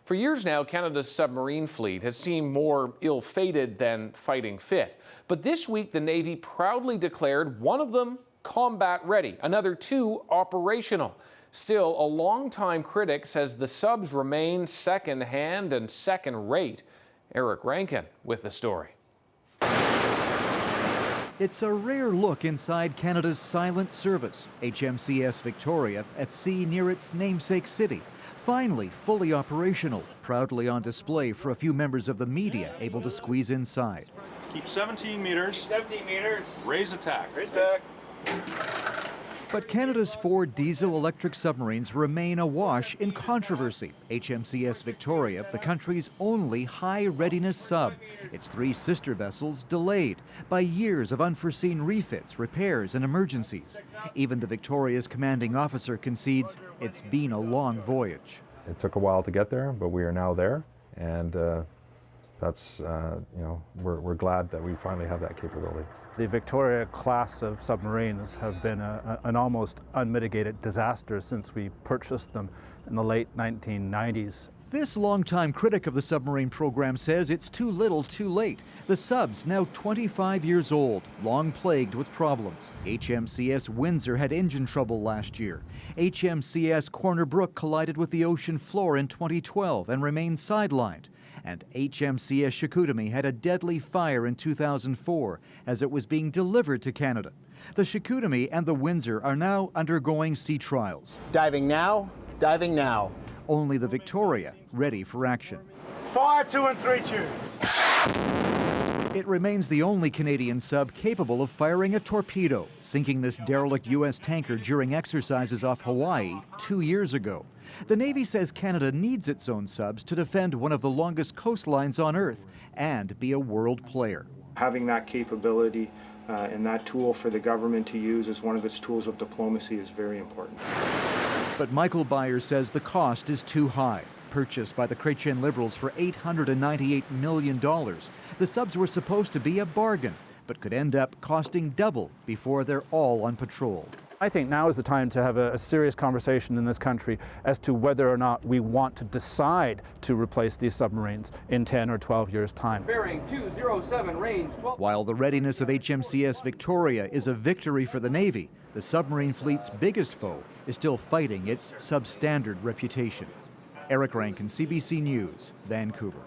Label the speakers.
Speaker 1: For years now, Canada's submarine fleet has seemed more ill-fated than fighting fit. But this week, the Navy proudly declared one of them combat ready, another two operational. Still, a longtime critic says the subs remain second-hand and second-rate. Eric Rankin with the story.
Speaker 2: It's a rare look inside Canada's silent service, HMCS Victoria, at sea near its namesake city. Finally fully operational, proudly on display for a few members of the media able to squeeze inside.
Speaker 3: Keep 17 meters.
Speaker 4: 17 meters.
Speaker 3: Raise attack.
Speaker 4: Raise attack.
Speaker 2: But Canada's 4 diesel-electric submarines remain awash in controversy. HMCS Victoria, the country's only high-readiness sub. Its 3 sister vessels delayed by years of unforeseen refits, repairs, and emergencies. Even the Victoria's commanding officer concedes it's been a long voyage.
Speaker 5: It took a while to get there, but we are now there, and that's, we're glad that we finally have that capability.
Speaker 6: The Victoria class of submarines have been an almost unmitigated disaster since we purchased them in the late 1990s.
Speaker 2: This longtime critic of the submarine program says it's too little too late. The sub's now 25 years old, long plagued with problems. HMCS Windsor had engine trouble last year. HMCS Corner Brook collided with the ocean floor in 2012 and remained sidelined. And HMCS Chicoutimi had a deadly fire in 2004 as it was being delivered to Canada. The Chicoutimi and the Windsor are now undergoing sea trials.
Speaker 7: Diving now, diving now.
Speaker 2: Only the Victoria ready for action.
Speaker 4: Fire 2 and 3 tube.
Speaker 2: It remains the only Canadian sub capable of firing a torpedo, sinking this derelict U.S. tanker during exercises off Hawaii 2 years ago. The Navy says Canada needs its own subs to defend one of the longest coastlines on Earth and be a world player.
Speaker 8: Having that capability and that tool for the government to use as one of its tools of diplomacy is very important.
Speaker 2: But Michael Byers says the cost is too high. Purchased by the Chrétien Liberals for $898 million. The subs were supposed to be a bargain, but could end up costing double before they're all on patrol.
Speaker 6: I think now is the time to have a serious conversation in this country as to whether or not we want to decide to replace these submarines in 10 or 12 years' time.
Speaker 4: Bearing 207, range 12.
Speaker 2: While the readiness of HMCS Victoria is a victory for the Navy, the submarine fleet's biggest foe is still fighting its substandard reputation. Eric Rankin, CBC News, Vancouver.